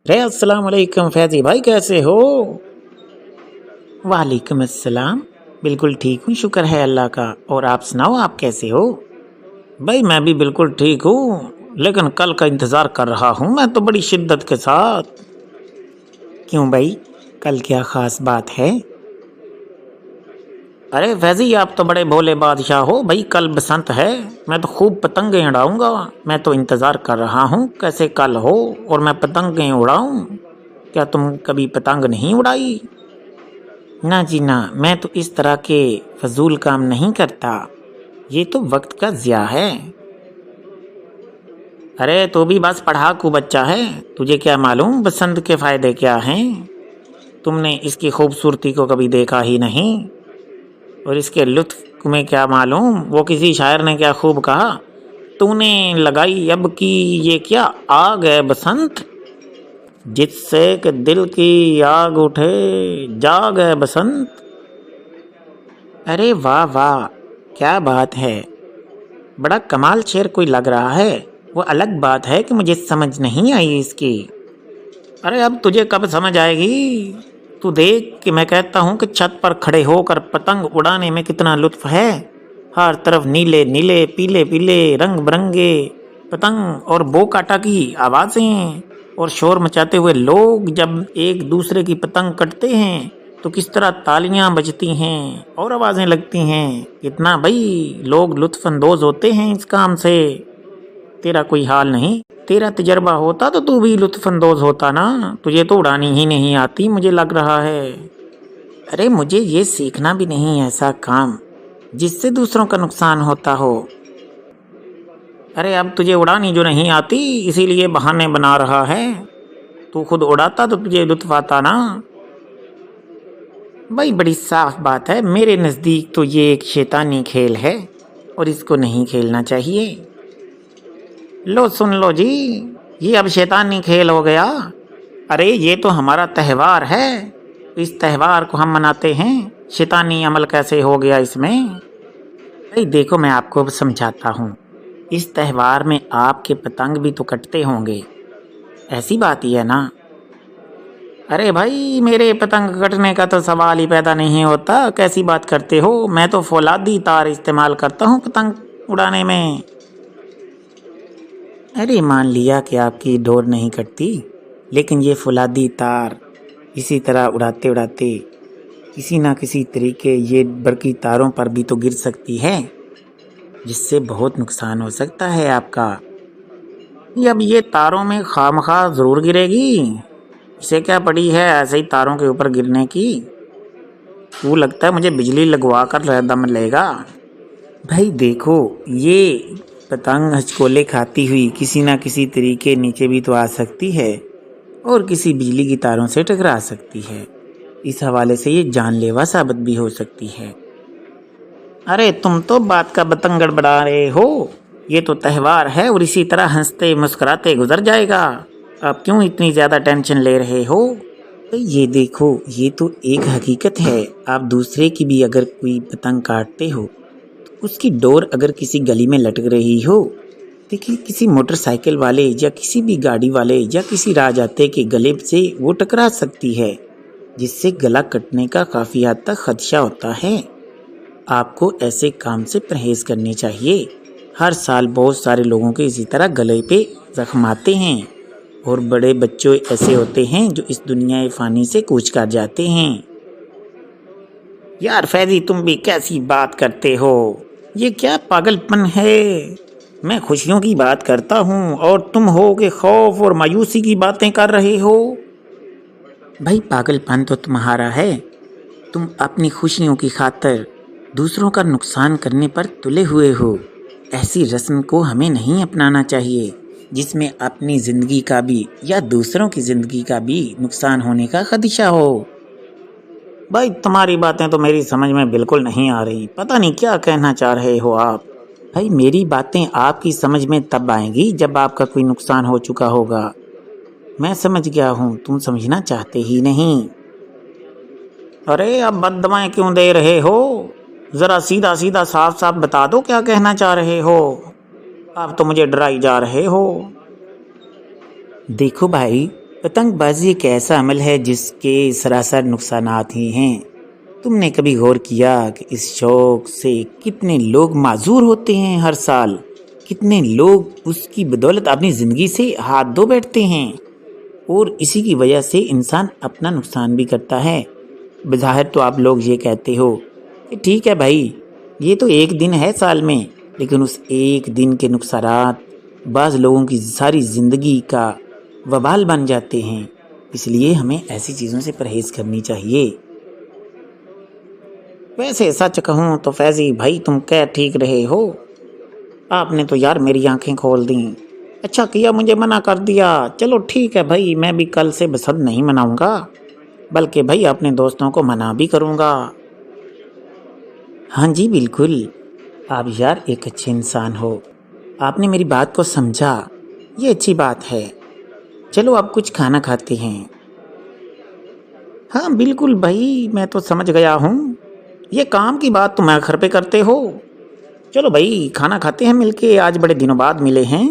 रे अस्सलाम वालेकुम फैजी भाई, कैसे हो? वालेकुम अस्सलाम। बिल्कुल ठीक हूँ, शुक्र है अल्लाह का। और आप सुनाओ, आप कैसे हो? भाई मैं भी बिल्कुल ठीक हूँ, लेकिन कल का इंतज़ार कर रहा हूँ मैं तो बड़ी शिद्दत के साथ। क्यों भाई, कल क्या ख़ास बात है? अरे फैजी, आप तो बड़े भोले बादशाह हो भाई। कल बसंत है, मैं तो खूब पतंगें उड़ाऊंगा। मैं तो इंतज़ार कर रहा हूँ कैसे कल हो और मैं पतंगें उड़ाऊं। क्या तुम कभी पतंग नहीं उड़ाई? ना जी ना, मैं तो इस तरह के फजूल काम नहीं करता। ये तो वक्त का ज़िया है। अरे तो भी बस पढ़ाकू बच्चा है, तुझे क्या मालूम बसंत के फायदे क्या हैं? तुमने इसकी खूबसूरती को कभी देखा ही नहीं, और इसके लुत्फ तुम्हें क्या मालूम। वो किसी शायर ने क्या खूब कहा, तूने लगाई अब की ये क्या आग है बसंत, जिससे कि दिल की आग उठे, जाग है बसंत। अरे वाह वाह, क्या बात है। बड़ा कमाल शेर कोई लग रहा है। वो अलग बात है कि मुझे समझ नहीं आई इसकी। अरे अब तुझे कब समझ आएगी? तू देख कि मैं कहता हूँ कि छत पर खड़े होकर पतंग उड़ाने में कितना लुत्फ है। हर तरफ नीले नीले पीले पीले रंग बिरंगे पतंग और बो काटा की आवाज़ें और शोर मचाते हुए लोग जब एक दूसरे की पतंग कटते हैं तो किस तरह तालियां बजती हैं और आवाज़ें लगती हैं। कितना भाई लोग लुत्फ अंदोज होते हैं इस काम से। तेरा कोई हाल नहीं, तेरा तजर्बा होता तो तू भी लुत्फ अंदोज होता ना। तुझे तो उड़ानी ही नहीं आती मुझे लग रहा है। अरे मुझे ये सीखना भी नहीं ऐसा काम जिससे दूसरों का नुकसान होता हो। अरे अब तुझे उड़ानी जो नहीं आती इसीलिए बहाने बना रहा है। तू खुद उड़ाता तो तुझे लुत्फ आता ना। भाई बड़ी साफ बात है, मेरे नज़दीक तो ये एक शैतानी खेल है और इसको नहीं खेलना चाहिए। लो सुन लो जी, ये अब शैतानी खेल हो गया। अरे ये तो हमारा त्यौहार है, इस त्यौहार को हम मनाते हैं। शैतानी अमल कैसे हो गया इसमें? भाई देखो मैं आपको अब समझाता हूँ। इस त्यौहार में आपके पतंग भी तो कटते होंगे, ऐसी बात ही है ना। अरे भाई मेरे पतंग कटने का तो सवाल ही पैदा नहीं होता, कैसी बात करते हो। मैं तो फौलादी तार इस्तेमाल करता हूँ पतंग उड़ाने में। अरे मान लिया कि आपकी डोर नहीं कटती, लेकिन ये फौलादी तार इसी तरह उड़ाते उड़ाते किसी ना किसी तरीके ये बरकी तारों पर भी तो गिर सकती है, जिससे बहुत नुकसान हो सकता है आपका। अब ये तारों में खामखा ज़रूर गिरेगी, इसे क्या पड़ी है ऐसे ही तारों के ऊपर गिरने की। वो लगता है मुझे बिजली लगवा कर दम लेगा। भाई देखो, ये पतंग हचकोले खाती हुई किसी ना किसी तरीके नीचे भी तो आ सकती है और किसी बिजली की तारों से टकरा सकती है। इस हवाले से ये जानलेवा साबित भी हो सकती है। अरे तुम तो बात का बतंग गड़बड़ा रहे हो। ये तो त्यौहार है और इसी तरह हंसते मुस्कुराते गुजर जाएगा। आप क्यों इतनी ज़्यादा टेंशन ले रहे हो? तो ये देखो, ये तो एक हकीकत है। आप दूसरे की भी अगर कोई पतंग काटते हो, उसकी डोर अगर किसी गली में लटक रही हो, देखिए किसी मोटरसाइकिल वाले या किसी भी गाड़ी वाले या किसी राह जाते के गले से वो टकरा सकती है, जिससे गला कटने का काफ़ी हद तक खदशा होता है। आपको ऐसे काम से परहेज करने चाहिए। हर साल बहुत सारे लोगों के इसी तरह गले पे जख्म आते हैं और बड़े बच्चे ऐसे होते हैं जो इस दुनिया फ़ानी से कूच कर जाते हैं। यार फैजी तुम भी कैसी बात करते हो, ये क्या पागलपन है। मैं खुशियों की बात करता हूँ और तुम हो कि खौफ और मायूसी की बातें कर रहे हो। भाई पागलपन तो तुम्हारा है, तुम अपनी खुशियों की खातिर दूसरों का नुकसान करने पर तुले हुए हो। ऐसी रस्म को हमें नहीं अपनाना चाहिए जिसमें अपनी ज़िंदगी का भी या दूसरों की ज़िंदगी का भी नुकसान होने का खदशा हो। भाई तुम्हारी बातें तो मेरी समझ में बिल्कुल नहीं आ रही, पता नहीं क्या कहना चाह रहे हो आप। भाई मेरी बातें आपकी समझ में तब आएंगी जब आपका कोई नुकसान हो चुका होगा। मैं समझ गया हूँ, तुम समझना चाहते ही नहीं। अरे अब बददुआएं क्यों दे रहे हो? ज़रा सीधा सीधा साफ साफ बता दो क्या कहना चाह रहे हो। आप तो मुझे डराई जा रहे हो। देखो भाई, پتنگ بازی ایک ایسا عمل ہے جس کے سراسر نقصانات ہی ہیں۔ تم نے کبھی غور کیا کہ اس شوق سے کتنے لوگ معذور ہوتے ہیں ہر سال؟ کتنے لوگ اس کی بدولت اپنی زندگی سے ہاتھ دھو بیٹھتے ہیں، اور اسی کی وجہ سے انسان اپنا نقصان بھی کرتا ہے۔ بظاہر تو آپ لوگ یہ کہتے ہو کہ ٹھیک ہے بھائی، یہ تو ایک دن ہے سال میں، لیکن اس ایک دن کے نقصانات بعض لوگوں کی ساری زندگی کا وبال بن جاتے ہیں۔ اس لیے ہمیں ایسی چیزوں سے پرہیز کرنی چاہیے۔ ویسے سچ کہوں تو فیضی بھائی، تم کہہ ٹھیک رہے ہو۔ آپ نے تو یار میری آنکھیں کھول دیں۔ اچھا کیا مجھے منع کر دیا۔ چلو ٹھیک ہے بھائی، میں بھی کل سے بسنت نہیں مناؤں گا، بلکہ بھائی اپنے دوستوں کو منع بھی کروں گا۔ ہاں جی بالکل، آپ یار ایک اچھے انسان ہو، آپ نے میری بات کو سمجھا، یہ اچھی بات ہے۔ چلو اب کچھ کھانا کھاتے ہیں۔ ہاں بالکل بھائی، میں تو سمجھ گیا ہوں، یہ کام کی بات تم آخر پہ کرتے ہو۔ چلو بھائی کھانا کھاتے ہیں مل کے، آج بڑے دنوں بعد ملے ہیں۔